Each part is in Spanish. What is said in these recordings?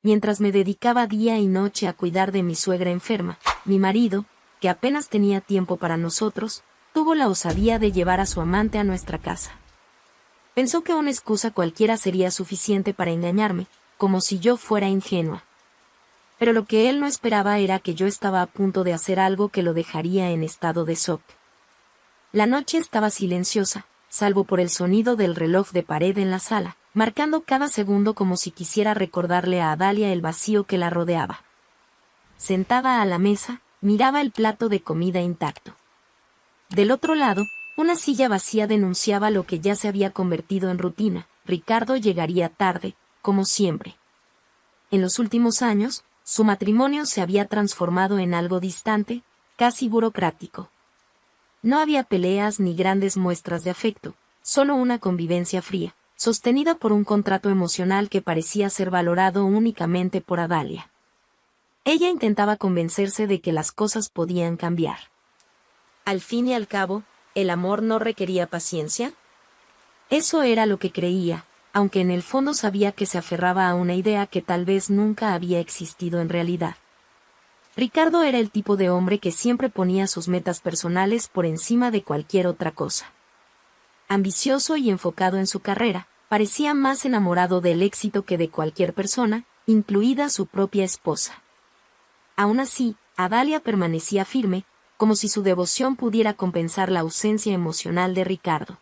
mientras me dedicaba día y noche a cuidar de mi suegra enferma, mi marido, que apenas tenía tiempo para nosotros, tuvo la osadía de llevar a su amante a nuestra casa. Pensó que una excusa cualquiera sería suficiente para engañarme, como si yo fuera ingenua. Pero lo que él no esperaba era que yo estaba a punto de hacer algo que lo dejaría en estado de shock. La noche estaba silenciosa, salvo por el sonido del reloj de pared en la sala, marcando cada segundo como si quisiera recordarle a Adalia el vacío que la rodeaba. Sentada a la mesa, miraba el plato de comida intacto. Del otro lado, una silla vacía denunciaba lo que ya se había convertido en rutina: Ricardo llegaría tarde, como siempre. En los últimos años, su matrimonio se había transformado en algo distante, casi burocrático. No había peleas ni grandes muestras de afecto, solo una convivencia fría, sostenida por un contrato emocional que parecía ser valorado únicamente por Adalia. Ella intentaba convencerse de que las cosas podían cambiar. Al fin y al cabo, ¿el amor no requería paciencia? Eso era lo que creía, aunque en el fondo sabía que se aferraba a una idea que tal vez nunca había existido en realidad. Ricardo era el tipo de hombre que siempre ponía sus metas personales por encima de cualquier otra cosa. Ambicioso y enfocado en su carrera, parecía más enamorado del éxito que de cualquier persona, incluida su propia esposa. Aún así, Adalia permanecía firme, como si su devoción pudiera compensar la ausencia emocional de Ricardo.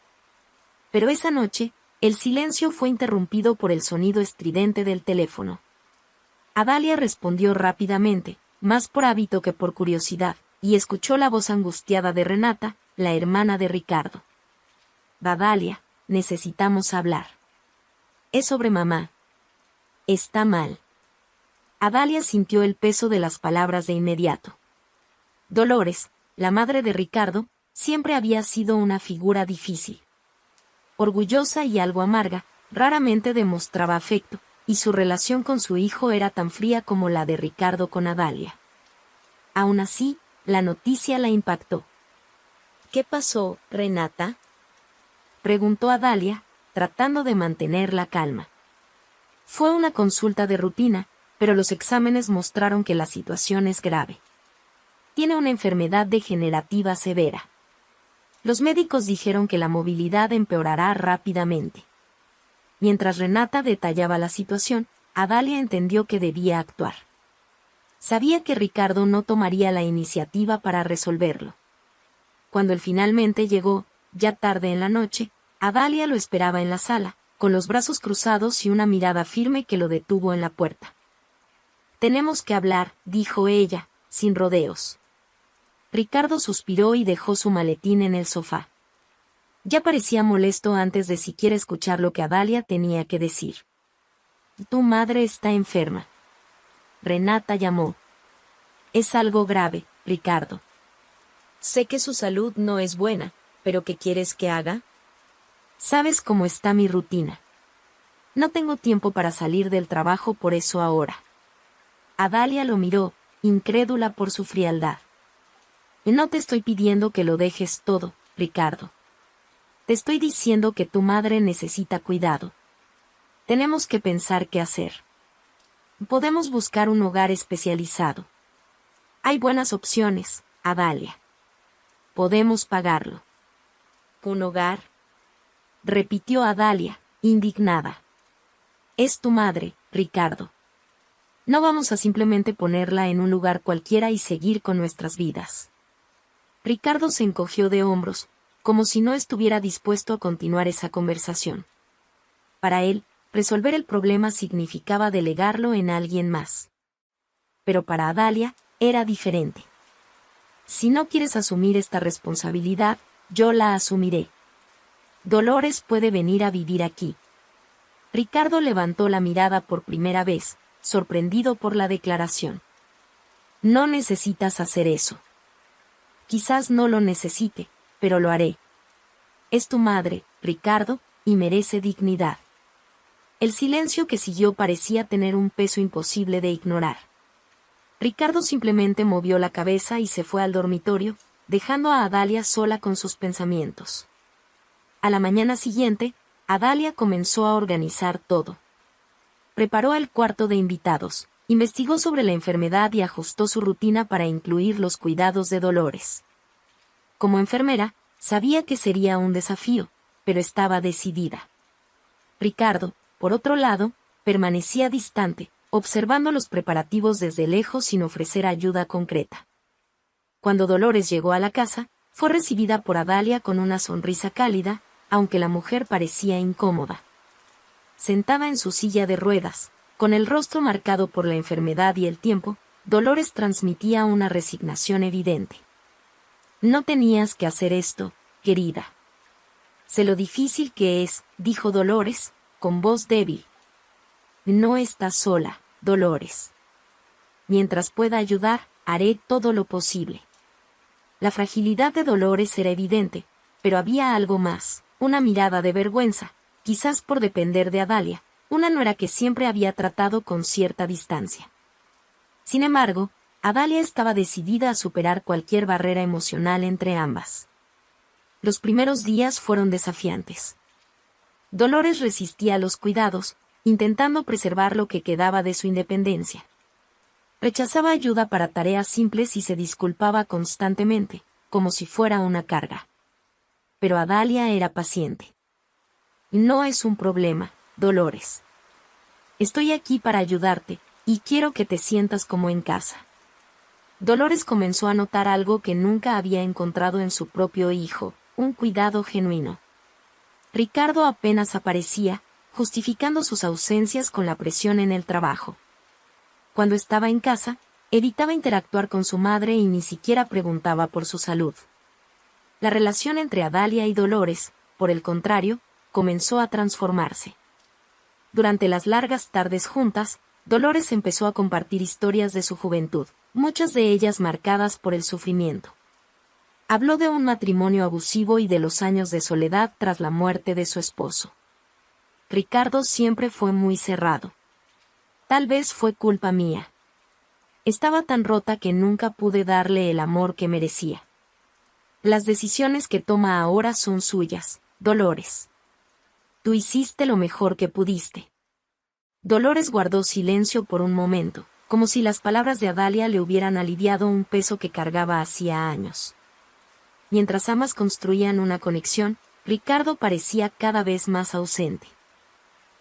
Pero esa noche, el silencio fue interrumpido por el sonido estridente del teléfono. Adalia respondió rápidamente, más por hábito que por curiosidad, y escuchó la voz angustiada de Renata, la hermana de Ricardo. «Adalia, necesitamos hablar. Es sobre mamá. Está mal». Adalia sintió el peso de las palabras de inmediato. Dolores, la madre de Ricardo, siempre había sido una figura difícil. Orgullosa y algo amarga, raramente demostraba afecto, y su relación con su hijo era tan fría como la de Ricardo con Adalia. Aún así, la noticia la impactó. «¿Qué pasó, Renata?», preguntó Adalia, tratando de mantener la calma. Fue una consulta de rutina, pero los exámenes mostraron que la situación es grave. Tiene una enfermedad degenerativa severa. Los médicos dijeron que la movilidad empeorará rápidamente. Mientras Renata detallaba la situación, Adalia entendió que debía actuar. Sabía que Ricardo no tomaría la iniciativa para resolverlo. Cuando él finalmente llegó, ya tarde en la noche, Adalia lo esperaba en la sala, con los brazos cruzados y una mirada firme que lo detuvo en la puerta. «Tenemos que hablar», dijo ella, sin rodeos. Ricardo suspiró y dejó su maletín en el sofá. Ya parecía molesto antes de siquiera escuchar lo que Adalia tenía que decir. «Tu madre está enferma». Renata llamó. «Es algo grave, Ricardo. Sé que su salud no es buena, pero ¿qué quieres que haga? Sabes cómo está mi rutina. No tengo tiempo para salir del trabajo por eso ahora». Adalia lo miró, incrédula por su frialdad. «No te estoy pidiendo que lo dejes todo, Ricardo. Te estoy diciendo que tu madre necesita cuidado. Tenemos que pensar qué hacer. Podemos buscar un hogar especializado. Hay buenas opciones, Adalia. Podemos pagarlo». «¿Un hogar?», repitió Adalia, indignada. «Es tu madre, Ricardo. No vamos a simplemente ponerla en un lugar cualquiera y seguir con nuestras vidas». Ricardo se encogió de hombros, como si no estuviera dispuesto a continuar esa conversación. Para él, resolver el problema significaba delegarlo en alguien más. Pero para Adalia, era diferente. «Si no quieres asumir esta responsabilidad, yo la asumiré. Dolores puede venir a vivir aquí». Ricardo levantó la mirada por primera vez, sorprendido por la declaración. «No necesitas hacer eso». «Quizás no lo necesite, pero lo haré. Es tu madre, Ricardo, y merece dignidad». El silencio que siguió parecía tener un peso imposible de ignorar. Ricardo simplemente movió la cabeza y se fue al dormitorio, dejando a Adalia sola con sus pensamientos. A la mañana siguiente, Adalia comenzó a organizar todo. preparó el cuarto de invitados, investigó sobre la enfermedad y ajustó su rutina para incluir los cuidados de Dolores. Como enfermera, sabía que sería un desafío, pero estaba decidida. Ricardo, por otro lado, permanecía distante, observando los preparativos desde lejos sin ofrecer ayuda concreta. Cuando Dolores llegó a la casa, fue recibida por Adalia con una sonrisa cálida, aunque la mujer parecía incómoda. Sentada en su silla de ruedas, con el rostro marcado por la enfermedad y el tiempo, Dolores transmitía una resignación evidente. «No tenías que hacer esto, querida. Sé lo difícil que es», dijo Dolores, con voz débil. «No estás sola, Dolores. Mientras pueda ayudar, haré todo lo posible». La fragilidad de Dolores era evidente, pero había algo más, una mirada de vergüenza, quizás por depender de Adalia, una nuera que siempre había tratado con cierta distancia. Sin embargo, Adalia estaba decidida a superar cualquier barrera emocional entre ambas. Los primeros días fueron desafiantes. Dolores resistía a los cuidados, intentando preservar lo que quedaba de su independencia. Rechazaba ayuda para tareas simples y se disculpaba constantemente, como si fuera una carga. Pero Adalia era paciente. «No es un problema, Dolores. Estoy aquí para ayudarte, y quiero que te sientas como en casa». Dolores comenzó a notar algo que nunca había encontrado en su propio hijo, un cuidado genuino. Ricardo apenas aparecía, justificando sus ausencias con la presión en el trabajo. Cuando estaba en casa, evitaba interactuar con su madre y ni siquiera preguntaba por su salud. La relación entre Adalia y Dolores, por el contrario, comenzó a transformarse. Durante las largas tardes juntas, Dolores empezó a compartir historias de su juventud, muchas de ellas marcadas por el sufrimiento. Habló de un matrimonio abusivo y de los años de soledad tras la muerte de su esposo. Ricardo siempre fue muy cerrado. Tal vez fue culpa mía. Estaba tan rota que nunca pude darle el amor que merecía. Las decisiones que toma ahora son suyas, Dolores. Tú hiciste lo mejor que pudiste. Dolores guardó silencio por un momento, como si las palabras de Adalia le hubieran aliviado un peso que cargaba hacía años. Mientras ambas construían una conexión, Ricardo parecía cada vez más ausente.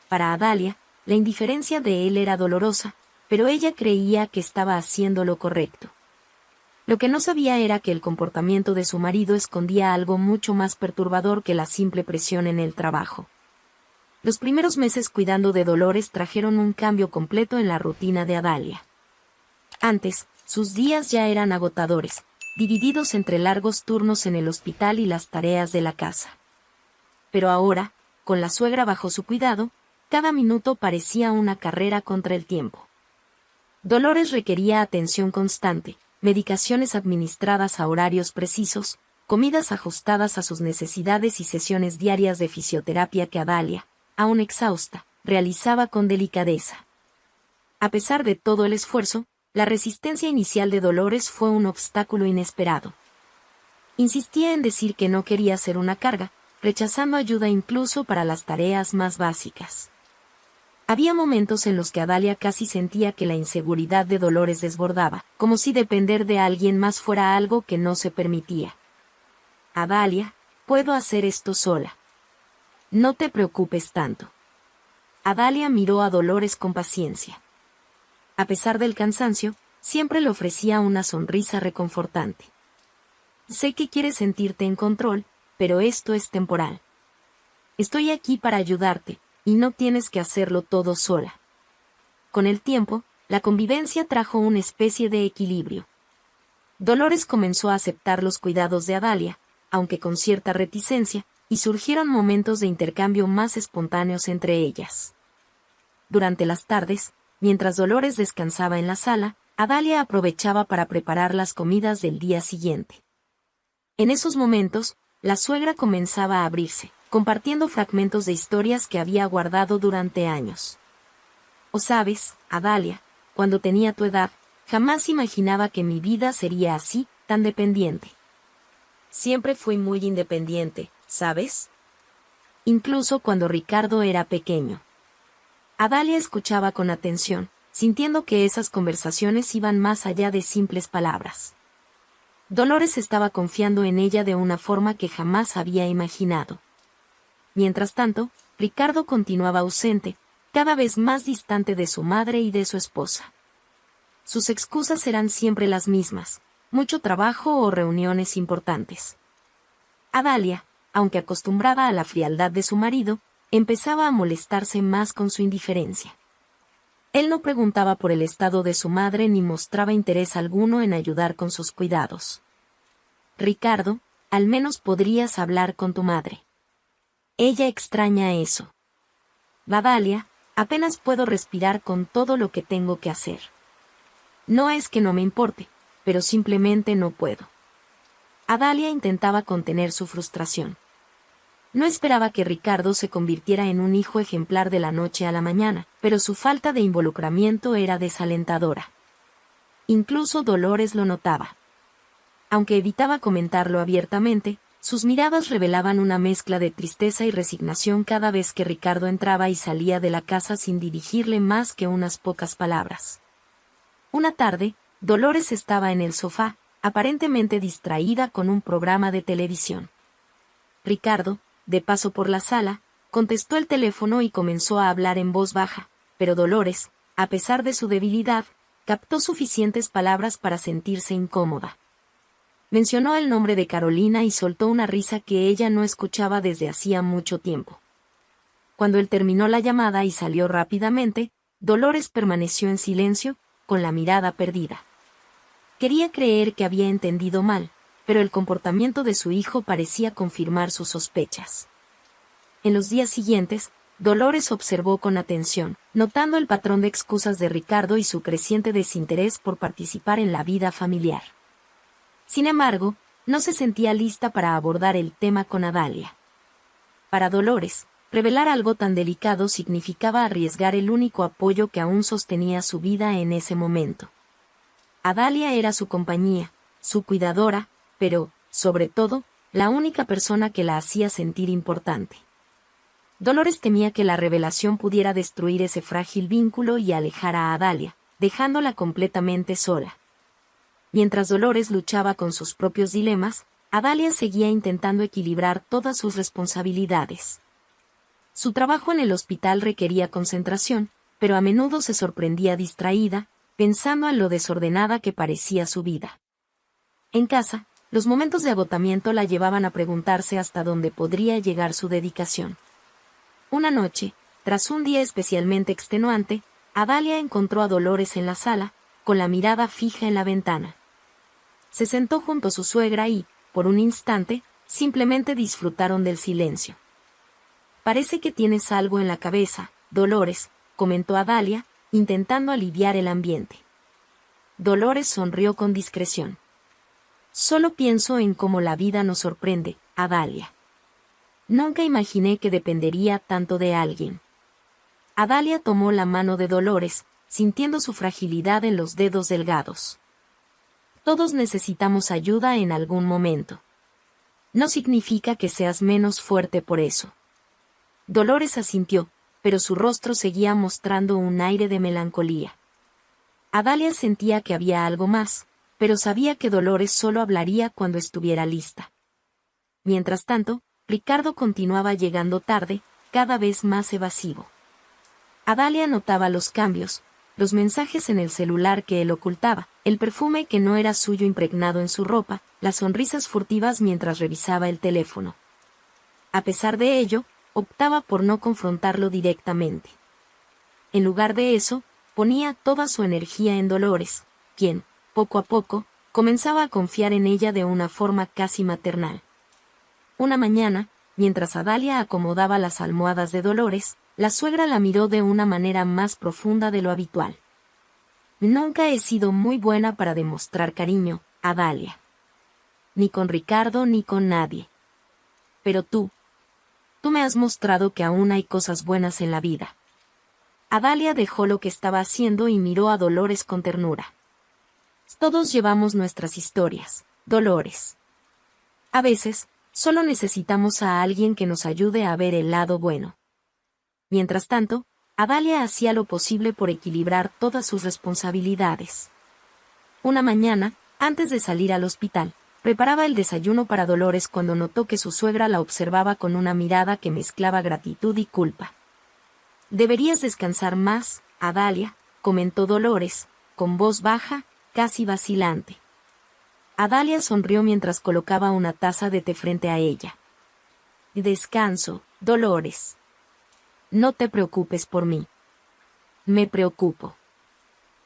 Para Adalia, la indiferencia de él era dolorosa, pero ella creía que estaba haciendo lo correcto. Lo que no sabía era que el comportamiento de su marido escondía algo mucho más perturbador que la simple presión en el trabajo. Los primeros meses cuidando de Dolores trajeron un cambio completo en la rutina de Adalia. Antes, sus días ya eran agotadores, divididos entre largos turnos en el hospital y las tareas de la casa. Pero ahora, con la suegra bajo su cuidado, cada minuto parecía una carrera contra el tiempo. Dolores requería atención constante, medicaciones administradas a horarios precisos, comidas ajustadas a sus necesidades y sesiones diarias de fisioterapia que Adalia, aún exhausta, realizaba con delicadeza. A pesar de todo el esfuerzo, la resistencia inicial de Dolores fue un obstáculo inesperado. Insistía en decir que no quería ser una carga, rechazando ayuda incluso para las tareas más básicas. Había momentos en los que Adalia casi sentía que la inseguridad de Dolores desbordaba, como si depender de alguien más fuera algo que no se permitía. «Adalia, puedo hacer esto sola. No te preocupes tanto». Adalia miró a Dolores con paciencia. A pesar del cansancio, siempre le ofrecía una sonrisa reconfortante. «Sé que quieres sentirte en control, pero esto es temporal. Estoy aquí para ayudarte, y no tienes que hacerlo todo sola». Con el tiempo, la convivencia trajo una especie de equilibrio. Dolores comenzó a aceptar los cuidados de Adalia, aunque con cierta reticencia, y surgieron momentos de intercambio más espontáneos entre ellas. Durante las tardes, mientras Dolores descansaba en la sala, Adalia aprovechaba para preparar las comidas del día siguiente. En esos momentos, la suegra comenzaba a abrirse, compartiendo fragmentos de historias que había guardado durante años. «O sabes, Adalia, cuando tenía tu edad, jamás imaginaba que mi vida sería así, tan dependiente. Siempre fui muy independiente, ¿sabes? Incluso cuando Ricardo era pequeño. Adalia escuchaba con atención, sintiendo que esas conversaciones iban más allá de simples palabras. Dolores estaba confiando en ella de una forma que jamás había imaginado. Mientras tanto, Ricardo continuaba ausente, cada vez más distante de su madre y de su esposa. Sus excusas eran siempre las mismas: mucho trabajo o reuniones importantes. Adalia, aunque acostumbrada a la frialdad de su marido, empezaba a molestarse más con su indiferencia. Él no preguntaba por el estado de su madre ni mostraba interés alguno en ayudar con sus cuidados. Ricardo, al menos podrías hablar con tu madre. Ella extraña eso. Adalia, apenas puedo respirar con todo lo que tengo que hacer. No es que no me importe, pero simplemente no puedo. Adalia intentaba contener su frustración. No esperaba que Ricardo se convirtiera en un hijo ejemplar de la noche a la mañana, pero su falta de involucramiento era desalentadora. Incluso Dolores lo notaba. Aunque evitaba comentarlo abiertamente, sus miradas revelaban una mezcla de tristeza y resignación cada vez que Ricardo entraba y salía de la casa sin dirigirle más que unas pocas palabras. Una tarde, Dolores estaba en el sofá, aparentemente distraída con un programa de televisión. Ricardo, de paso por la sala, contestó el teléfono y comenzó a hablar en voz baja, pero Dolores, a pesar de su debilidad, captó suficientes palabras para sentirse incómoda. Mencionó el nombre de Carolina y soltó una risa que ella no escuchaba desde hacía mucho tiempo. Cuando él terminó la llamada y salió rápidamente, Dolores permaneció en silencio, con la mirada perdida. Quería creer que había entendido mal, pero el comportamiento de su hijo parecía confirmar sus sospechas. En los días siguientes, Dolores observó con atención, notando el patrón de excusas de Ricardo y su creciente desinterés por participar en la vida familiar. Sin embargo, no se sentía lista para abordar el tema con Adalia. Para Dolores, revelar algo tan delicado significaba arriesgar el único apoyo que aún sostenía su vida en ese momento. Adalia era su compañía, su cuidadora, pero, sobre todo, la única persona que la hacía sentir importante. Dolores temía que la revelación pudiera destruir ese frágil vínculo y alejar a Adalia, dejándola completamente sola. Mientras Dolores luchaba con sus propios dilemas, Adalia seguía intentando equilibrar todas sus responsabilidades. Su trabajo en el hospital requería concentración, pero a menudo se sorprendía distraída, pensando en lo desordenada que parecía su vida. En casa, los momentos de agotamiento la llevaban a preguntarse hasta dónde podría llegar su dedicación. Una noche, tras un día especialmente extenuante, Adalia encontró a Dolores en la sala, con la mirada fija en la ventana. Se sentó junto a su suegra y, por un instante, simplemente disfrutaron del silencio. «Parece que tienes algo en la cabeza, Dolores», comentó Adalia, intentando aliviar el ambiente. Dolores sonrió con discreción. «Solo pienso en cómo la vida nos sorprende, Adalia. Nunca imaginé que dependería tanto de alguien». Adalia tomó la mano de Dolores, sintiendo su fragilidad en los dedos delgados. «Todos necesitamos ayuda en algún momento. No significa que seas menos fuerte por eso». Dolores asintió, pero su rostro seguía mostrando un aire de melancolía. Adalia sentía que había algo más, pero sabía que Dolores solo hablaría cuando estuviera lista. Mientras tanto, Ricardo continuaba llegando tarde, cada vez más evasivo. Adalia notaba los cambios, los mensajes en el celular que él ocultaba, el perfume que no era suyo impregnado en su ropa, las sonrisas furtivas mientras revisaba el teléfono. A pesar de ello, optaba por no confrontarlo directamente. En lugar de eso, ponía toda su energía en Dolores, quien, poco a poco, comenzaba a confiar en ella de una forma casi maternal. Una mañana, mientras Adalia acomodaba las almohadas de Dolores, la suegra la miró de una manera más profunda de lo habitual. «Nunca he sido muy buena para demostrar cariño, Adalia. Ni con Ricardo ni con nadie. Pero tú me has mostrado que aún hay cosas buenas en la vida». Adalia dejó lo que estaba haciendo y miró a Dolores con ternura. «Todos llevamos nuestras historias, Dolores. A veces, solo necesitamos a alguien que nos ayude a ver el lado bueno». Mientras tanto, Adalia hacía lo posible por equilibrar todas sus responsabilidades. Una mañana, antes de salir al hospital, preparaba el desayuno para Dolores cuando notó que su suegra la observaba con una mirada que mezclaba gratitud y culpa. «Deberías descansar más, Adalia», comentó Dolores, con voz baja, casi vacilante. Adalia sonrió mientras colocaba una taza de té frente a ella. «Descanso, Dolores. No te preocupes por mí. Me preocupo.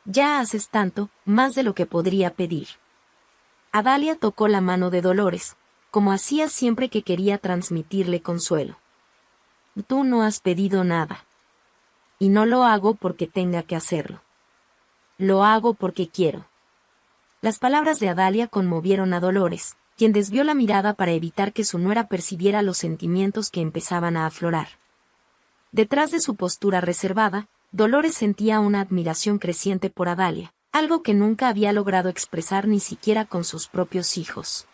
Ya haces tanto, más de lo que podría pedir». Adalia tocó la mano de Dolores, como hacía siempre que quería transmitirle consuelo. «Tú no has pedido nada. Y no lo hago porque tenga que hacerlo. Lo hago porque quiero». Las palabras de Adalia conmovieron a Dolores, quien desvió la mirada para evitar que su nuera percibiera los sentimientos que empezaban a aflorar. Detrás de su postura reservada, Dolores sentía una admiración creciente por Adalia, algo que nunca había logrado expresar ni siquiera con sus propios hijos.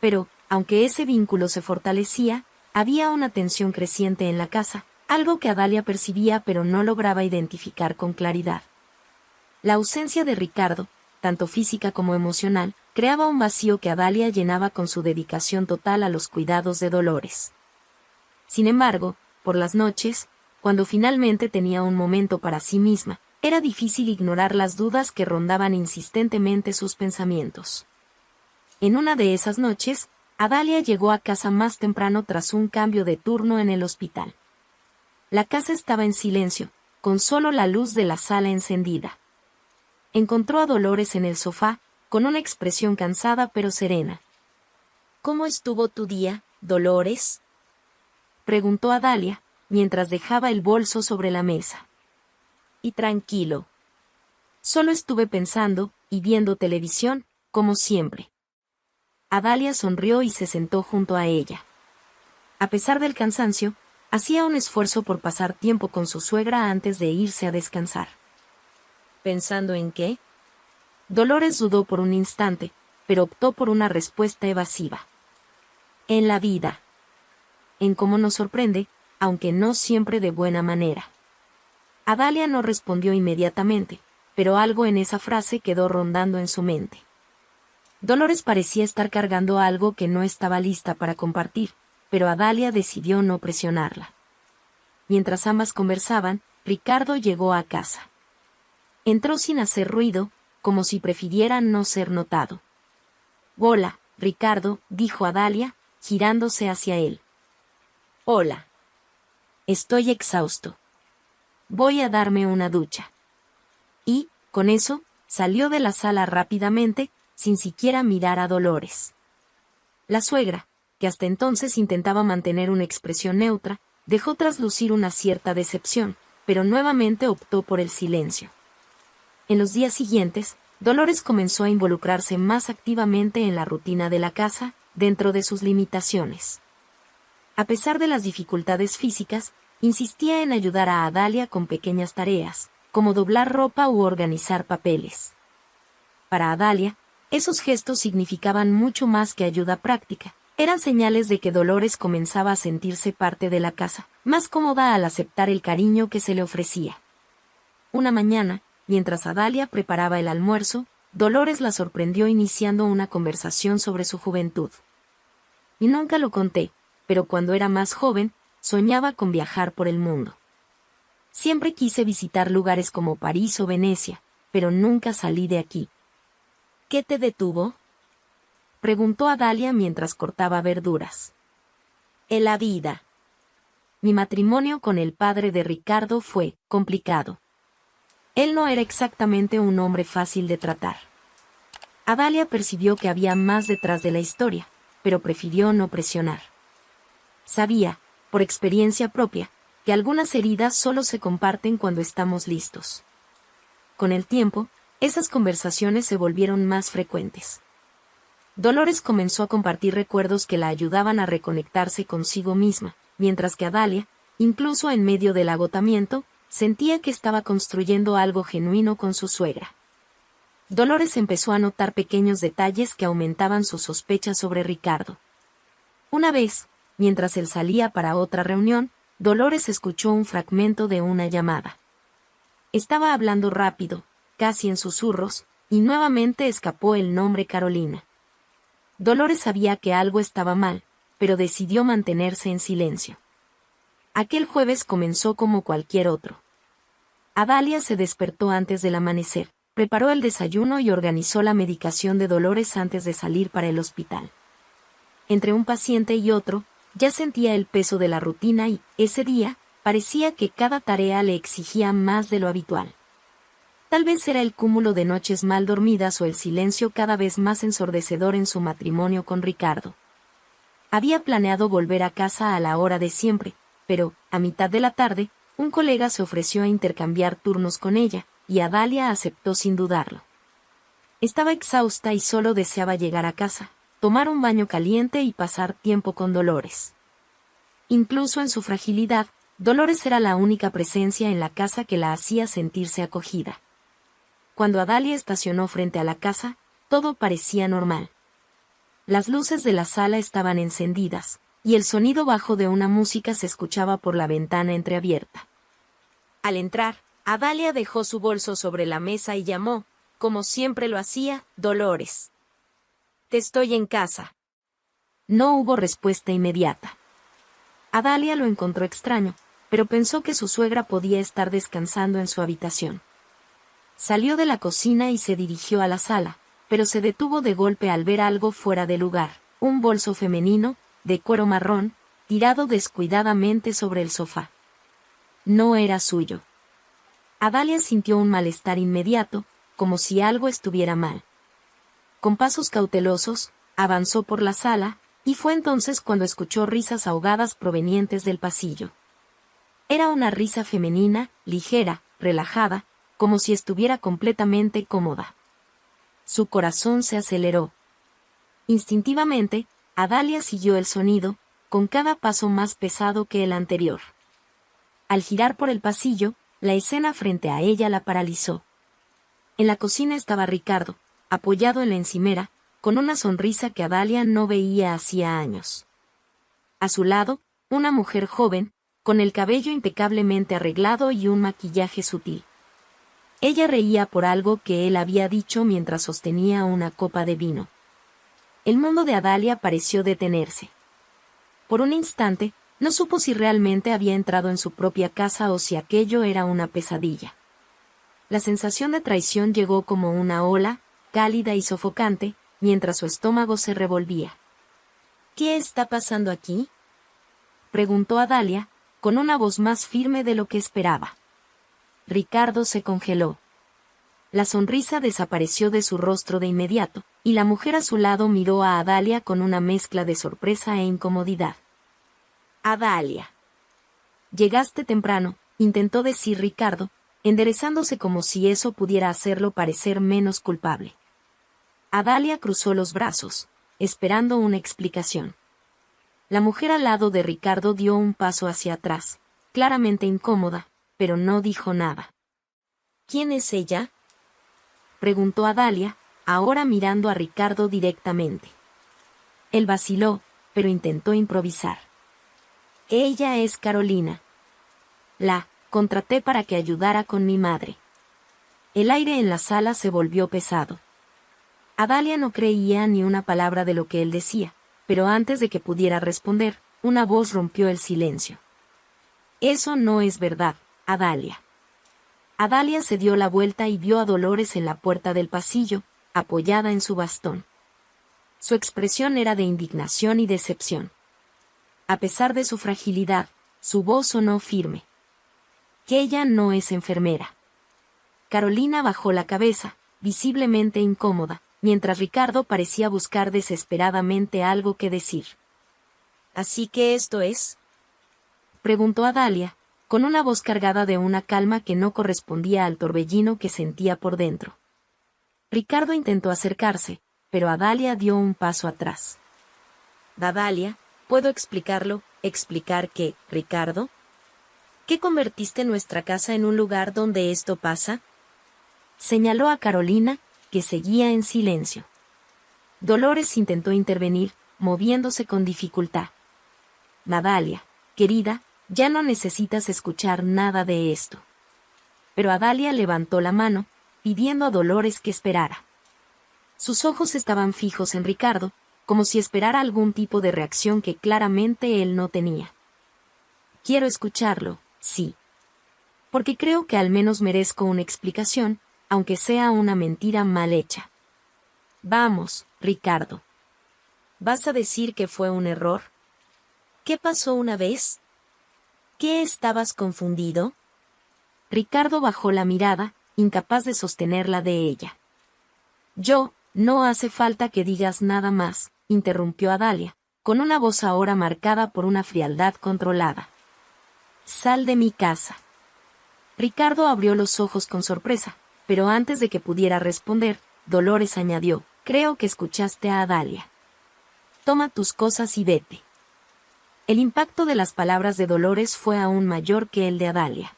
Pero, aunque ese vínculo se fortalecía, había una tensión creciente en la casa, algo que Adalia percibía pero no lograba identificar con claridad. La ausencia de Ricardo, tanto física como emocional, creaba un vacío que Adalia llenaba con su dedicación total a los cuidados de Dolores. Sin embargo, por las noches, cuando finalmente tenía un momento para sí misma, era difícil ignorar las dudas que rondaban insistentemente sus pensamientos. En una de esas noches, Adalia llegó a casa más temprano tras un cambio de turno en el hospital. La casa estaba en silencio, con solo la luz de la sala encendida. Encontró a Dolores en el sofá, con una expresión cansada pero serena. «¿Cómo estuvo tu día, Dolores?», preguntó Adalia, mientras dejaba el bolso sobre la mesa. «Y tranquilo. Solo estuve pensando y viendo televisión, como siempre». Adalia sonrió y se sentó junto a ella. A pesar del cansancio, hacía un esfuerzo por pasar tiempo con su suegra antes de irse a descansar. «¿Pensando en qué?». Dolores dudó por un instante, pero optó por una respuesta evasiva. «En la vida. En cómo nos sorprende, aunque no siempre de buena manera». Adalia no respondió inmediatamente, pero algo en esa frase quedó rondando en su mente. Dolores parecía estar cargando algo que no estaba lista para compartir, pero Adalia decidió no presionarla. Mientras ambas conversaban, Ricardo llegó a casa. Entró sin hacer ruido, como si prefiriera no ser notado. «Hola, Ricardo», dijo Adalia, girándose hacia él. «Hola. Estoy exhausto. Voy a darme una ducha». Y, con eso, salió de la sala rápidamente, sin siquiera mirar a Dolores. La suegra, que hasta entonces intentaba mantener una expresión neutra, dejó traslucir una cierta decepción, pero nuevamente optó por el silencio. En los días siguientes, Dolores comenzó a involucrarse más activamente en la rutina de la casa, dentro de sus limitaciones. A pesar de las dificultades físicas, insistía en ayudar a Adalia con pequeñas tareas, como doblar ropa u organizar papeles. Para Adalia, esos gestos significaban mucho más que ayuda práctica. Eran señales de que Dolores comenzaba a sentirse parte de la casa, más cómoda al aceptar el cariño que se le ofrecía. Una mañana, mientras Adalia preparaba el almuerzo, Dolores la sorprendió iniciando una conversación sobre su juventud. «Y nunca lo conté, pero cuando era más joven, soñaba con viajar por el mundo. Siempre quise visitar lugares como París o Venecia, pero nunca salí de aquí». «¿Qué te detuvo?», preguntó Adalia mientras cortaba verduras. «En la vida. Mi matrimonio con el padre de Ricardo fue complicado. Él no era exactamente un hombre fácil de tratar». Adalia percibió que había más detrás de la historia, pero prefirió no presionar. Sabía, por experiencia propia, que algunas heridas solo se comparten cuando estamos listos. Con el tiempo, esas conversaciones se volvieron más frecuentes. Dolores comenzó a compartir recuerdos que la ayudaban a reconectarse consigo misma, mientras que Adalia, incluso en medio del agotamiento, sentía que estaba construyendo algo genuino con su suegra. Dolores empezó a notar pequeños detalles que aumentaban sus sospechas sobre Ricardo. Una vez, mientras él salía para otra reunión, Dolores escuchó un fragmento de una llamada. Estaba hablando rápido, casi en susurros, y nuevamente escapó el nombre Carolina. Dolores sabía que algo estaba mal, pero decidió mantenerse en silencio. Aquel jueves comenzó como cualquier otro. Adalia se despertó antes del amanecer, preparó el desayuno y organizó la medicación de Dolores antes de salir para el hospital. Entre un paciente y otro, ya sentía el peso de la rutina y, ese día, parecía que cada tarea le exigía más de lo habitual. Tal vez era el cúmulo de noches mal dormidas o el silencio cada vez más ensordecedor en su matrimonio con Ricardo. Había planeado volver a casa a la hora de siempre, pero, a mitad de la tarde, un colega se ofreció a intercambiar turnos con ella, y Adalia aceptó sin dudarlo. Estaba exhausta y solo deseaba llegar a casa, tomar un baño caliente y pasar tiempo con Dolores. Incluso en su fragilidad, Dolores era la única presencia en la casa que la hacía sentirse acogida. Cuando Adalia estacionó frente a la casa, todo parecía normal. Las luces de la sala estaban encendidas, y el sonido bajo de una música se escuchaba por la ventana entreabierta. Al entrar, Adalia dejó su bolso sobre la mesa y llamó, como siempre lo hacía, Dolores. «Te estoy en casa». No hubo respuesta inmediata. Adalia lo encontró extraño, pero pensó que su suegra podía estar descansando en su habitación. Salió de la cocina y se dirigió a la sala, pero se detuvo de golpe al ver algo fuera de lugar, un bolso femenino, de cuero marrón, tirado descuidadamente sobre el sofá. No era suyo. Adalia sintió un malestar inmediato, como si algo estuviera mal. Con pasos cautelosos, avanzó por la sala, y fue entonces cuando escuchó risas ahogadas provenientes del pasillo. Era una risa femenina, ligera, relajada, como si estuviera completamente cómoda. Su corazón se aceleró. Instintivamente, Adalia siguió el sonido, con cada paso más pesado que el anterior. Al girar por el pasillo, la escena frente a ella la paralizó. En la cocina estaba Ricardo, apoyado en la encimera, con una sonrisa que Adalia no veía hacía años. A su lado, una mujer joven, con el cabello impecablemente arreglado y un maquillaje sutil. Ella reía por algo que él había dicho mientras sostenía una copa de vino. El mundo de Adalia pareció detenerse. Por un instante, no supo si realmente había entrado en su propia casa o si aquello era una pesadilla. La sensación de traición llegó como una ola, cálida y sofocante, mientras su estómago se revolvía. «¿Qué está pasando aquí?», preguntó Adalia, con una voz más firme de lo que esperaba. Ricardo se congeló. La sonrisa desapareció de su rostro de inmediato, y la mujer a su lado miró a Adalia con una mezcla de sorpresa e incomodidad. «Adalia. Llegaste temprano», intentó decir Ricardo, enderezándose como si eso pudiera hacerlo parecer menos culpable. Adalia cruzó los brazos, esperando una explicación. La mujer al lado de Ricardo dio un paso hacia atrás, claramente incómoda, pero no dijo nada. «¿Quién es ella?», preguntó Adalia, ahora mirando a Ricardo directamente. Él vaciló, pero intentó improvisar. «Ella es Carolina. La contraté para que ayudara con mi madre». El aire en la sala se volvió pesado. Adalia no creía ni una palabra de lo que él decía, pero antes de que pudiera responder, una voz rompió el silencio. «Eso no es verdad, Adalia». Adalia se dio la vuelta y vio a Dolores en la puerta del pasillo, apoyada en su bastón. Su expresión era de indignación y decepción. A pesar de su fragilidad, su voz sonó firme. «Que ella no es enfermera». Carolina bajó la cabeza, visiblemente incómoda, mientras Ricardo parecía buscar desesperadamente algo que decir. «¿Así que esto es?», preguntó Adalia, con una voz cargada de una calma que no correspondía al torbellino que sentía por dentro. Ricardo intentó acercarse, pero Adalia dio un paso atrás. «Adalia, ¿puedo explicarlo? ¿Explicar qué, Ricardo? ¿Qué convertiste nuestra casa en un lugar donde esto pasa?», señaló a Carolina, que seguía en silencio. Dolores intentó intervenir, moviéndose con dificultad. «Adalia, querida, Ya no necesitas escuchar nada de esto. Pero Adalia levantó la mano, pidiendo a Dolores que esperara. Sus ojos estaban fijos en Ricardo, como si esperara algún tipo de reacción que claramente él no tenía. Quiero escucharlo, sí. Porque creo que al menos merezco una explicación, aunque sea una mentira mal hecha. Vamos, Ricardo. ¿Vas a decir que fue un error? ¿Qué pasó una vez? ¿Qué estabas confundido? Ricardo bajó la mirada, incapaz de sostenerla de ella. No hace falta que digas nada más, interrumpió Adalia, con una voz ahora marcada por una frialdad controlada. Sal de mi casa. Ricardo abrió los ojos con sorpresa, pero antes de que pudiera responder, Dolores añadió, creo que escuchaste a Adalia. Toma tus cosas y vete. El impacto de las palabras de Dolores fue aún mayor que el de Adalia.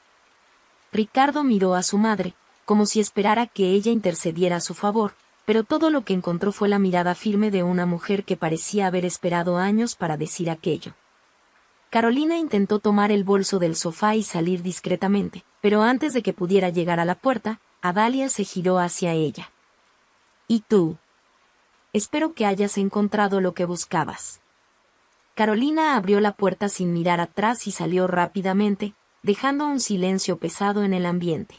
Ricardo miró a su madre, como si esperara que ella intercediera a su favor, pero todo lo que encontró fue la mirada firme de una mujer que parecía haber esperado años para decir aquello. Carolina intentó tomar el bolso del sofá y salir discretamente, pero antes de que pudiera llegar a la puerta, Adalia se giró hacia ella. ¿Y tú? Espero que hayas encontrado lo que buscabas. Carolina abrió la puerta sin mirar atrás y salió rápidamente, dejando un silencio pesado en el ambiente.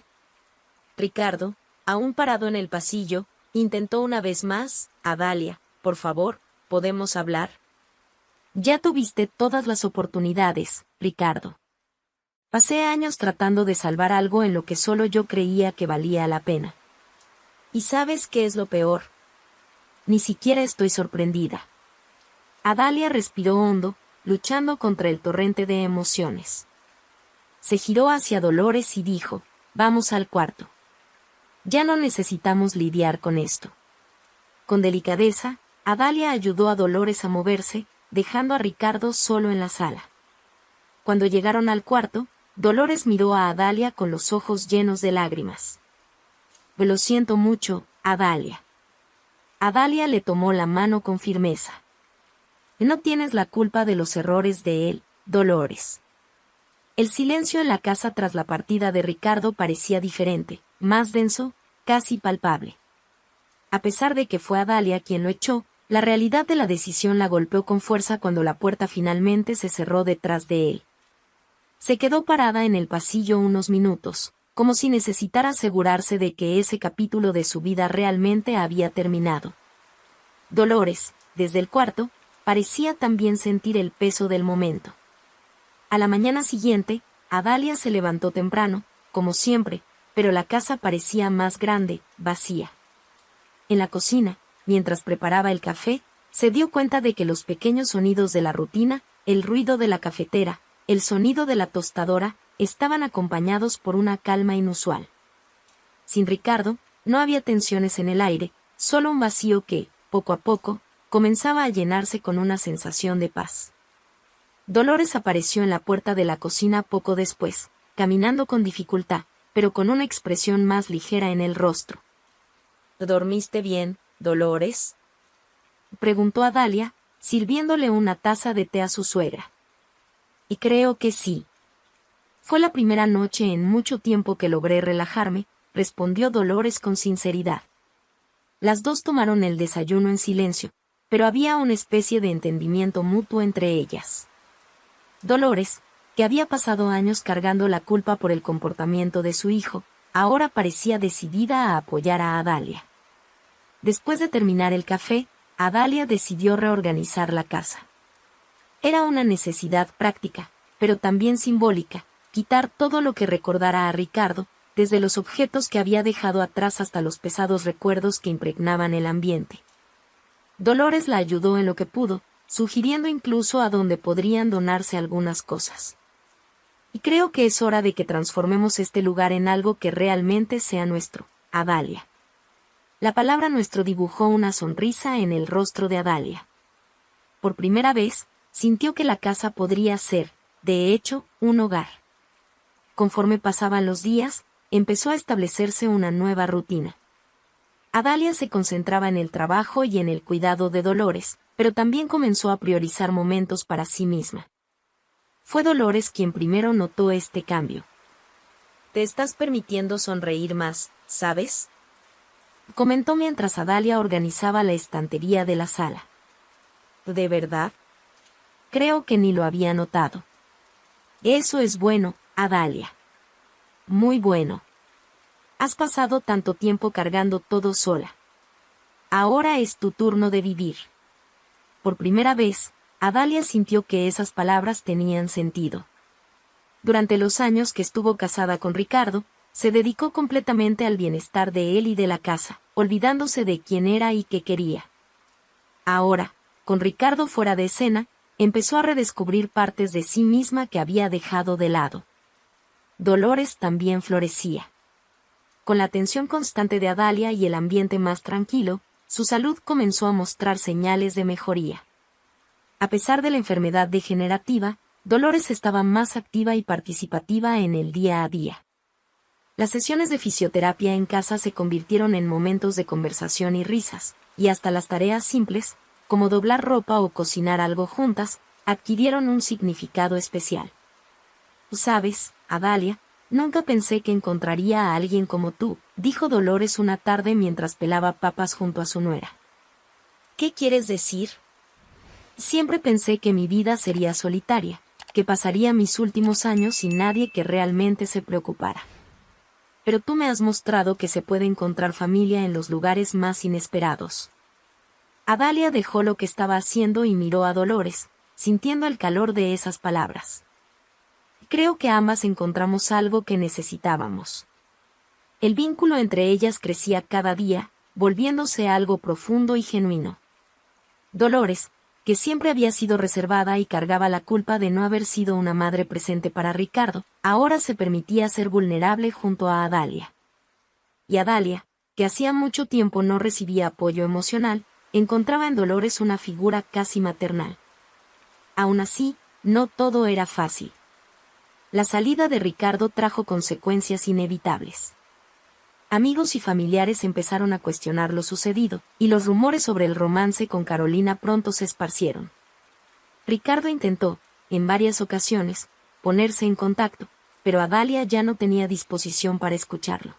Ricardo, aún parado en el pasillo, intentó una vez más, Adalia, por favor, ¿podemos hablar? Ya tuviste todas las oportunidades, Ricardo. Pasé años tratando de salvar algo en lo que solo yo creía que valía la pena. ¿Y sabes qué es lo peor? Ni siquiera estoy sorprendida. Adalia respiró hondo, luchando contra el torrente de emociones. Se giró hacia Dolores y dijo, vamos al cuarto. Ya no necesitamos lidiar con esto. Con delicadeza, Adalia ayudó a Dolores a moverse, dejando a Ricardo solo en la sala. Cuando llegaron al cuarto, Dolores miró a Adalia con los ojos llenos de lágrimas. Lo siento mucho, Adalia. Adalia le tomó la mano con firmeza. No tienes la culpa de los errores de él, Dolores. El silencio en la casa tras la partida de Ricardo parecía diferente, más denso, casi palpable. A pesar de que fue Adalia quien lo echó, la realidad de la decisión la golpeó con fuerza cuando la puerta finalmente se cerró detrás de él. Se quedó parada en el pasillo unos minutos, como si necesitara asegurarse de que ese capítulo de su vida realmente había terminado. Dolores, desde el cuarto, parecía también sentir el peso del momento. A la mañana siguiente, Adalia se levantó temprano, como siempre, pero la casa parecía más grande, vacía. En la cocina, mientras preparaba el café, se dio cuenta de que los pequeños sonidos de la rutina, el ruido de la cafetera, el sonido de la tostadora, estaban acompañados por una calma inusual. Sin Ricardo, no había tensiones en el aire, solo un vacío que, poco a poco, comenzaba a llenarse con una sensación de paz. Dolores apareció en la puerta de la cocina poco después, caminando con dificultad, pero con una expresión más ligera en el rostro. ¿Dormiste bien, Dolores?, preguntó Adalia, sirviéndole una taza de té a su suegra. Y creo que sí. Fue la primera noche en mucho tiempo que logré relajarme, respondió Dolores con sinceridad. Las dos tomaron el desayuno en silencio, pero había una especie de entendimiento mutuo entre ellas. Dolores, que había pasado años cargando la culpa por el comportamiento de su hijo, ahora parecía decidida a apoyar a Adalia. Después de terminar el café, Adalia decidió reorganizar la casa. Era una necesidad práctica, pero también simbólica, quitar todo lo que recordara a Ricardo, desde los objetos que había dejado atrás hasta los pesados recuerdos que impregnaban el ambiente. Dolores la ayudó en lo que pudo, sugiriendo incluso a dónde podrían donarse algunas cosas. Y creo que es hora de que transformemos este lugar en algo que realmente sea nuestro, Adalia. La palabra nuestro dibujó una sonrisa en el rostro de Adalia. Por primera vez, sintió que la casa podría ser, de hecho, un hogar. Conforme pasaban los días, empezó a establecerse una nueva rutina. Adalia se concentraba en el trabajo y en el cuidado de Dolores, pero también comenzó a priorizar momentos para sí misma. Fue Dolores quien primero notó este cambio. «Te estás permitiendo sonreír más, ¿sabes?», comentó mientras Adalia organizaba la estantería de la sala. «¿De verdad? Creo que ni lo había notado». «Eso es bueno, Adalia. Muy bueno. Has pasado tanto tiempo cargando todo sola. Ahora es tu turno de vivir». Por primera vez, Adalia sintió que esas palabras tenían sentido. Durante los años que estuvo casada con Ricardo, se dedicó completamente al bienestar de él y de la casa, olvidándose de quién era y qué quería. Ahora, con Ricardo fuera de escena, empezó a redescubrir partes de sí misma que había dejado de lado. Dolores también florecía. Con la atención constante de Adalia y el ambiente más tranquilo, su salud comenzó a mostrar señales de mejoría. A pesar de la enfermedad degenerativa, Dolores estaba más activa y participativa en el día a día. Las sesiones de fisioterapia en casa se convirtieron en momentos de conversación y risas, y hasta las tareas simples, como doblar ropa o cocinar algo juntas, adquirieron un significado especial. «Sabes, Adalia, nunca pensé que encontraría a alguien como tú», dijo Dolores una tarde mientras pelaba papas junto a su nuera. «¿Qué quieres decir?». «Siempre pensé que mi vida sería solitaria, que pasaría mis últimos años sin nadie que realmente se preocupara. Pero tú me has mostrado que se puede encontrar familia en los lugares más inesperados». Adalia dejó lo que estaba haciendo y miró a Dolores, sintiendo el calor de esas palabras. «Creo que ambas encontramos algo que necesitábamos». El vínculo entre ellas crecía cada día, volviéndose algo profundo y genuino. Dolores, que siempre había sido reservada y cargaba la culpa de no haber sido una madre presente para Ricardo, ahora se permitía ser vulnerable junto a Adalia. Y Adalia, que hacía mucho tiempo no recibía apoyo emocional, encontraba en Dolores una figura casi maternal. Aún así, no todo era fácil. La salida de Ricardo trajo consecuencias inevitables. Amigos y familiares empezaron a cuestionar lo sucedido, y los rumores sobre el romance con Carolina pronto se esparcieron. Ricardo intentó, en varias ocasiones, ponerse en contacto, pero Adalia ya no tenía disposición para escucharlo.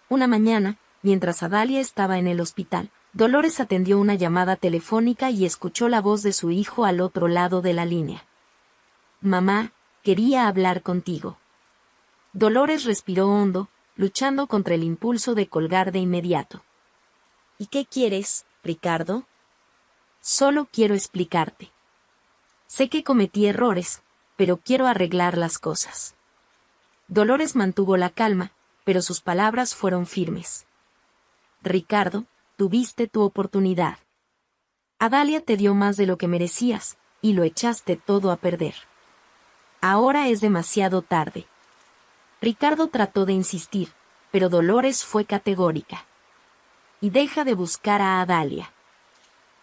Una mañana, mientras Adalia estaba en el hospital, Dolores atendió una llamada telefónica y escuchó la voz de su hijo al otro lado de la línea. «Mamá, quería hablar contigo». Dolores respiró hondo, luchando contra el impulso de colgar de inmediato. «¿Y qué quieres, Ricardo?». «Solo quiero explicarte. Sé que cometí errores, pero quiero arreglar las cosas». Dolores mantuvo la calma, pero sus palabras fueron firmes. «Ricardo, tuviste tu oportunidad. Adalia te dio más de lo que merecías, y lo echaste todo a perder. Ahora es demasiado tarde». Ricardo trató de insistir, pero Dolores fue categórica. «Y deja de buscar a Adalia.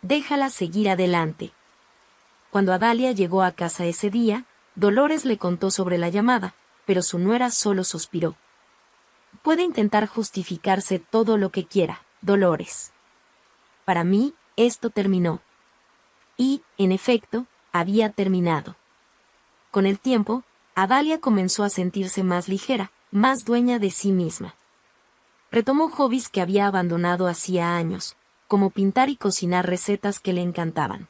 Déjala seguir adelante». Cuando Adalia llegó a casa ese día, Dolores le contó sobre la llamada, pero su nuera solo suspiró. «Puede intentar justificarse todo lo que quiera, Dolores. Para mí, esto terminó». Y, en efecto, había terminado. Con el tiempo, Adalia comenzó a sentirse más ligera, más dueña de sí misma. Retomó hobbies que había abandonado hacía años, como pintar y cocinar recetas que le encantaban.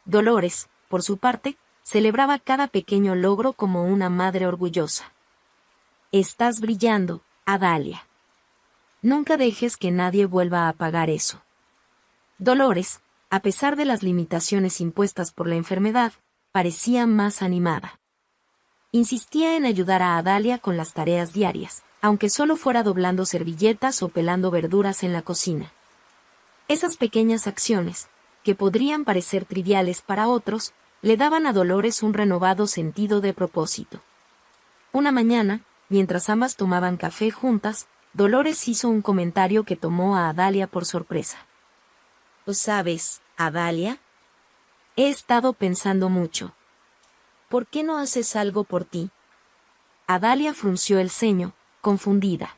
Dolores, por su parte, celebraba cada pequeño logro como una madre orgullosa. «Estás brillando, Adalia. Nunca dejes que nadie vuelva a apagar eso». Dolores, a pesar de las limitaciones impuestas por la enfermedad, parecía más animada. Insistía en ayudar a Adalia con las tareas diarias, aunque solo fuera doblando servilletas o pelando verduras en la cocina. Esas pequeñas acciones, que podrían parecer triviales para otros, le daban a Dolores un renovado sentido de propósito. Una mañana, mientras ambas tomaban café juntas, Dolores hizo un comentario que tomó a Adalia por sorpresa. «¿Sabes, Adalia? He estado pensando mucho. ¿Por qué no haces algo por ti?». Adalia frunció el ceño, confundida.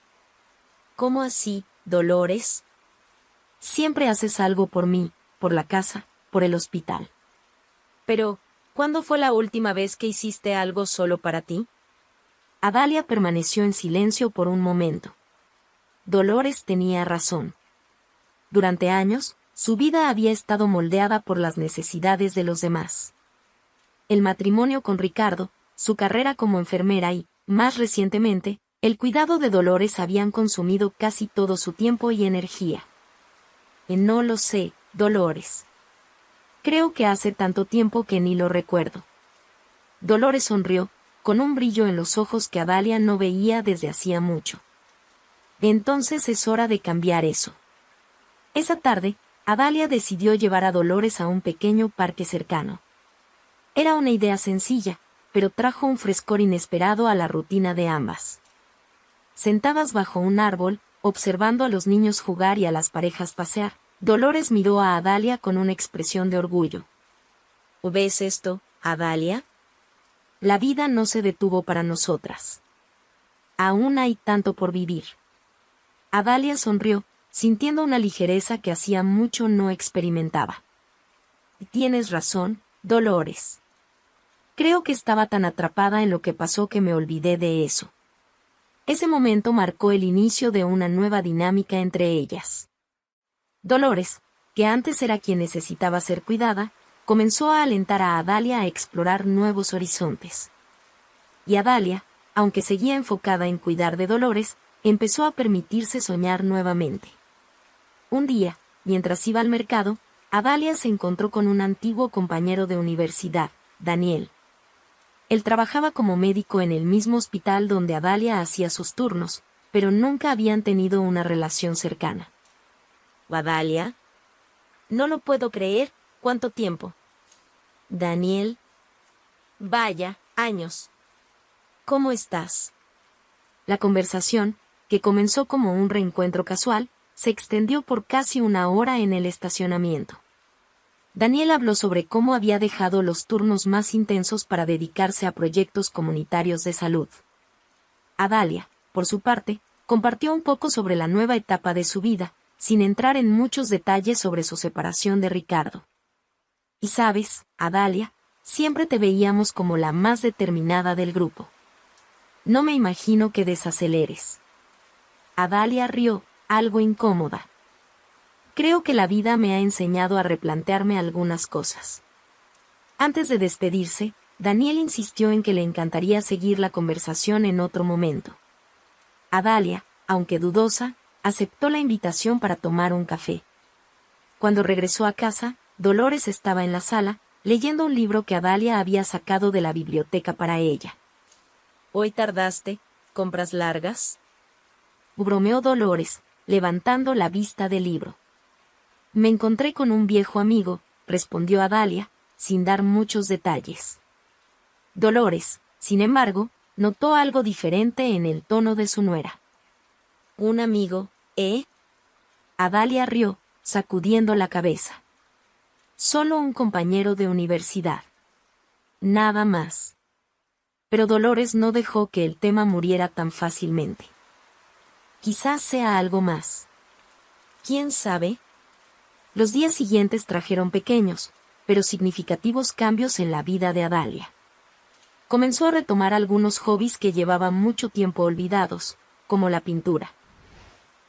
«¿Cómo así, Dolores?». «Siempre haces algo por mí, por la casa, por el hospital». «Pero, ¿Cuándo fue la última vez que hiciste algo solo para ti? Adalia permaneció en silencio por un momento. Dolores tenía razón. Durante años, su vida había estado moldeada por las necesidades de los demás. El matrimonio con Ricardo, su carrera como enfermera y, más recientemente, el cuidado de Dolores habían consumido casi todo su tiempo y energía. No lo sé, Dolores. Creo que hace tanto tiempo que ni lo recuerdo. Dolores sonrió, con un brillo en los ojos que Adalia no veía desde hacía mucho. Entonces es hora de cambiar eso. Esa tarde, Adalia decidió llevar a Dolores a un pequeño parque cercano. Era una idea sencilla, pero trajo un frescor inesperado a la rutina de ambas. Sentadas bajo un árbol, observando a los niños jugar y a las parejas pasear, Dolores miró a Adalia con una expresión de orgullo. ¿Ves esto, Adalia? La vida no se detuvo para nosotras. Aún hay tanto por vivir. Adalia sonrió, sintiendo una ligereza que hacía mucho no experimentaba. Tienes razón, Dolores. Creo que estaba tan atrapada en lo que pasó que me olvidé de eso. Ese momento marcó el inicio de una nueva dinámica entre ellas. Dolores, que antes era quien necesitaba ser cuidada, comenzó a alentar a Adalia a explorar nuevos horizontes. Y Adalia, aunque seguía enfocada en cuidar de Dolores, empezó a permitirse soñar nuevamente. Un día, mientras iba al mercado, Adalia se encontró con un antiguo compañero de universidad, Daniel. Él trabajaba como médico en el mismo hospital donde Adalia hacía sus turnos, pero nunca habían tenido una relación cercana. ¿Adalia? No lo puedo creer. ¿Cuánto tiempo? Daniel. Vaya, años. ¿Cómo estás? La conversación, que comenzó como un reencuentro casual, se extendió por casi una hora en el estacionamiento. Daniel habló sobre cómo había dejado los turnos más intensos para dedicarse a proyectos comunitarios de salud. Adalia, por su parte, compartió un poco sobre la nueva etapa de su vida, sin entrar en muchos detalles sobre su separación de Ricardo. Y sabes, Adalia, siempre te veíamos como la más determinada del grupo. No me imagino que desaceleres. Adalia rió, algo incómoda. Creo que la vida me ha enseñado a replantearme algunas cosas. Antes de despedirse, Daniel insistió en que le encantaría seguir la conversación en otro momento. Adalia, aunque dudosa, aceptó la invitación para tomar un café. Cuando regresó a casa, Dolores estaba en la sala, leyendo un libro que Adalia había sacado de la biblioteca para ella. ¿Hoy tardaste? ¿Compras largas? Bromeó Dolores, levantando la vista del libro. Me encontré con un viejo amigo, respondió Adalia, sin dar muchos detalles. Dolores, sin embargo, notó algo diferente en el tono de su nuera. ¿Un amigo, eh? Adalia rió, sacudiendo la cabeza. Solo un compañero de universidad. Nada más. Pero Dolores no dejó que el tema muriera tan fácilmente. Quizás sea algo más. ¿Quién sabe? Los días siguientes trajeron pequeños, pero significativos cambios en la vida de Adalia. Comenzó a retomar algunos hobbies que llevaban mucho tiempo olvidados, como la pintura.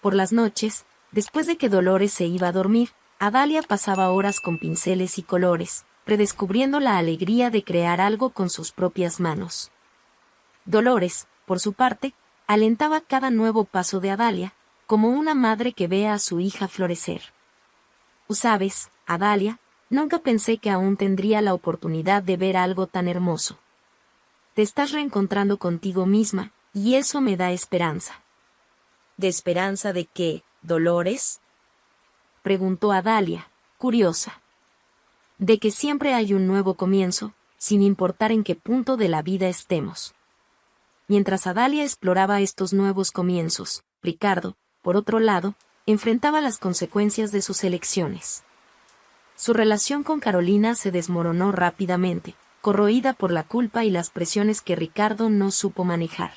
Por las noches, después de que Dolores se iba a dormir, Adalia pasaba horas con pinceles y colores, redescubriendo la alegría de crear algo con sus propias manos. Dolores, por su parte, alentaba cada nuevo paso de Adalia, como una madre que ve a su hija florecer. Sabes, Adalia, nunca pensé que aún tendría la oportunidad de ver algo tan hermoso. Te estás reencontrando contigo misma, y eso me da esperanza. ¿De esperanza de qué, Dolores? Preguntó Adalia, curiosa. De que siempre hay un nuevo comienzo, sin importar en qué punto de la vida estemos. Mientras Adalia exploraba estos nuevos comienzos, Ricardo, por otro lado, enfrentaba las consecuencias de sus elecciones. Su relación con Carolina se desmoronó rápidamente, corroída por la culpa y las presiones que Ricardo no supo manejar.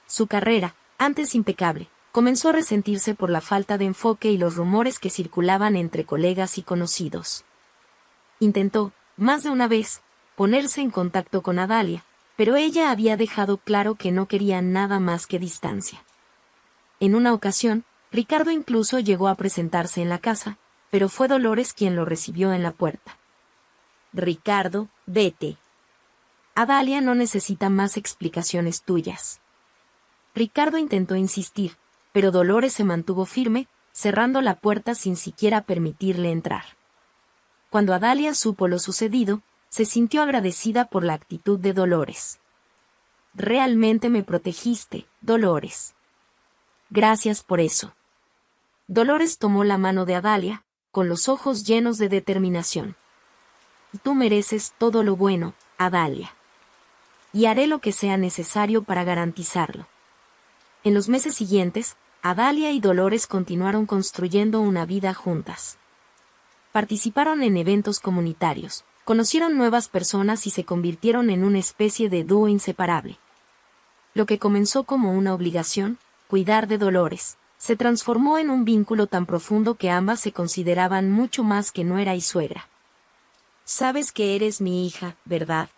Su carrera, antes impecable, comenzó a resentirse por la falta de enfoque y los rumores que circulaban entre colegas y conocidos. Intentó, más de una vez, ponerse en contacto con Adalia, pero ella había dejado claro que no quería nada más que distancia. En una ocasión, Ricardo incluso llegó a presentarse en la casa, pero fue Dolores quien lo recibió en la puerta. Ricardo, vete. Adalia no necesita más explicaciones tuyas. Ricardo intentó insistir, pero Dolores se mantuvo firme, cerrando la puerta sin siquiera permitirle entrar. Cuando Adalia supo lo sucedido, se sintió agradecida por la actitud de Dolores. Realmente me protegiste, Dolores. Gracias por eso. Dolores tomó la mano de Adalia, con los ojos llenos de determinación. Tú mereces todo lo bueno, Adalia. Y haré lo que sea necesario para garantizarlo. En los meses siguientes, Adalia y Dolores continuaron construyendo una vida juntas. Participaron en eventos comunitarios, conocieron nuevas personas y se convirtieron en una especie de dúo inseparable. Lo que comenzó como una obligación, cuidar de Dolores, se transformó en un vínculo tan profundo que ambas se consideraban mucho más que nuera y suegra. Sabes que eres mi hija, ¿verdad?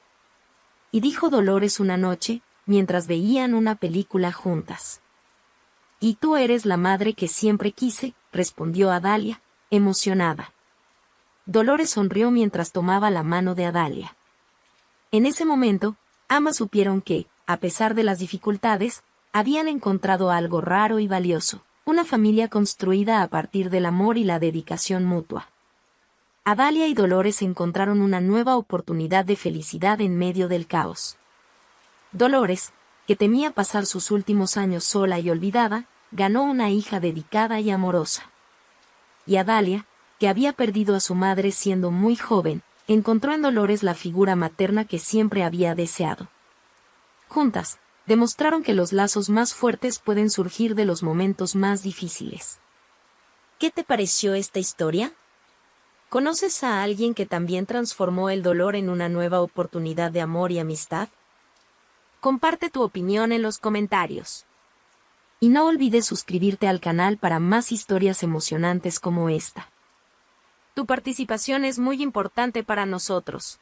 Y dijo Dolores una noche, mientras veían una película juntas. Y tú eres la madre que siempre quise, respondió Adalia, emocionada. Dolores sonrió mientras tomaba la mano de Adalia. En ese momento, ambas supieron que, a pesar de las dificultades, habían encontrado algo raro y valioso, una familia construida a partir del amor y la dedicación mutua. Adalia y Dolores encontraron una nueva oportunidad de felicidad en medio del caos. Dolores, que temía pasar sus últimos años sola y olvidada, ganó una hija dedicada y amorosa. Y Adalia, que había perdido a su madre siendo muy joven, encontró en Dolores la figura materna que siempre había deseado. Juntas, demostraron que los lazos más fuertes pueden surgir de los momentos más difíciles. ¿Qué te pareció esta historia? ¿Conoces a alguien que también transformó el dolor en una nueva oportunidad de amor y amistad? Comparte tu opinión en los comentarios. Y no olvides suscribirte al canal para más historias emocionantes como esta. Tu participación es muy importante para nosotros.